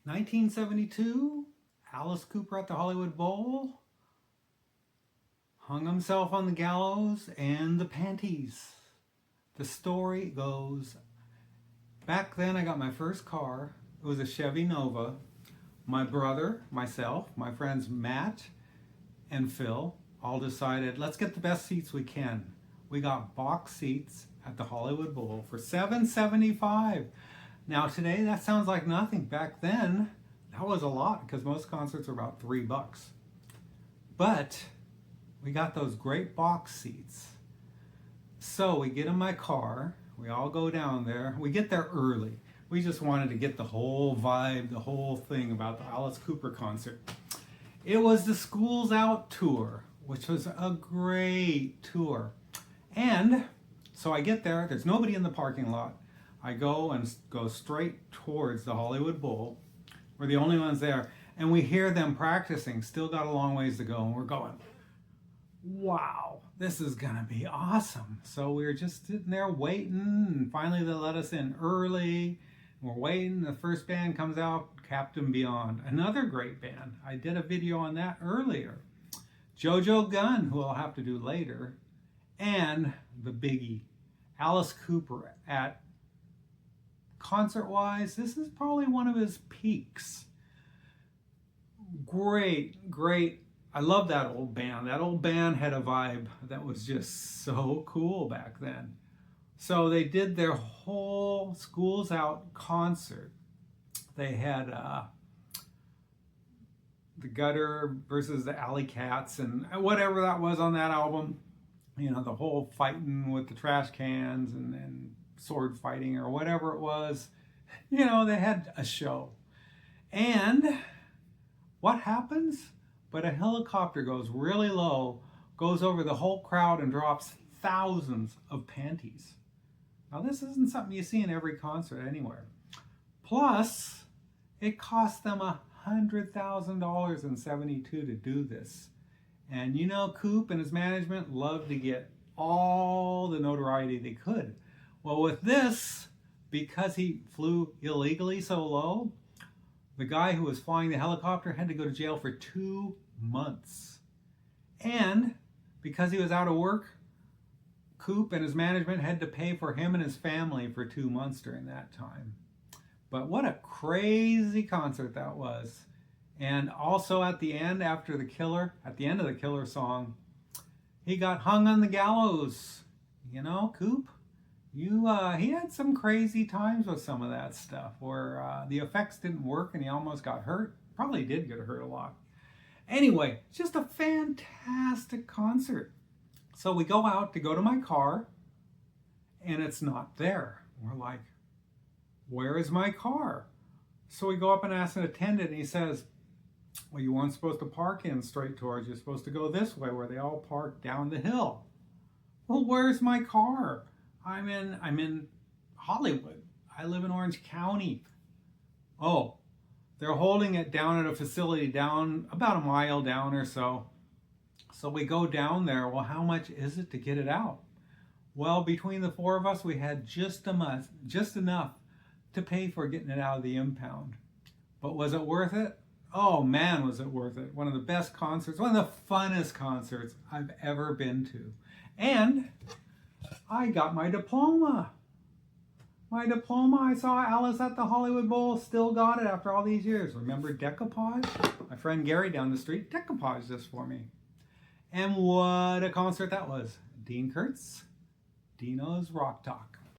1972, Alice Cooper at the Hollywood Bowl hung himself on the gallows and the Panties. The story goes, back then I got my first car. It was a Chevy Nova. My brother, myself, my friends Matt and Phil all decided, let's get the best seats we can. We got box seats at the Hollywood Bowl for $7.75. Now today that sounds like nothing. Back then that was a lot because most concerts are about $3. But we got those great box seats. So we get in my car, we all go down there. We get there early. We just wanted to get the whole vibe, the whole thing about the Alice Cooper concert. It was the Schools Out tour, which was a great tour. And so I get there, there's nobody in the parking lot. I go straight towards the Hollywood Bowl. We're the only ones there. And we hear them practicing, still got a long ways to go. And we're going, wow, this is gonna be awesome. So we were just sitting there waiting, and finally they let us in early. We're waiting, the first band comes out, Captain Beyond, another great band. I did a video on that earlier. JoJo Gunn, who I'll have to do later, and the biggie, Alice Cooper. At concert-wise, this is probably one of his peaks. Great. I love that old band. That old band had a vibe that was just so cool back then. So they did their whole Schools Out concert. They had the Gutter versus the Alley Cats and whatever that was on that album. You know, the whole fighting with the trash cans and sword fighting or whatever it was. You know, they had a show. And what happens? But a helicopter goes really low, goes over the whole crowd and drops thousands of panties. Now this isn't something you see in every concert anywhere. Plus, it cost them $100,000 in '72 to do this. And you know, Coop and his management loved to get all the notoriety they could. Well, with this, because he flew illegally so low, the guy who was flying the helicopter had to go to jail for 2 months. And because he was out of work, Coop and his management had to pay for him and his family for 2 months during that time. But what a crazy concert that was. And also at the end, at the end of the Killer song, he got hung on the gallows. You know, Coop, he had some crazy times with some of that stuff where the effects didn't work and he almost got hurt. Probably did get hurt a lot. Anyway, just a fantastic concert. So we go out to go to my car and it's not there. We're like, where is my car? So we go up and ask an attendant and he says, well, you weren't supposed to park in straight towards, you're supposed to go this way where they all park down the hill. Well, where's my car? I'm in Hollywood. I live in Orange County. Oh, they're holding it down at a facility down about a mile down or so. So we go down there. Well, how much is it to get it out? Well, between the four of us, we had just enough to pay for getting it out of the impound. But was it worth it? Oh man, was it worth it. One of the best concerts, one of the funnest concerts I've ever been to. And I got my diploma. I saw Alice at the Hollywood Bowl, still got it after all these years. Remember Decoupage? My friend Gary down the street decoupaged this for me. And what a concert that was. Dean Kurtz, Dino's Rock Talk.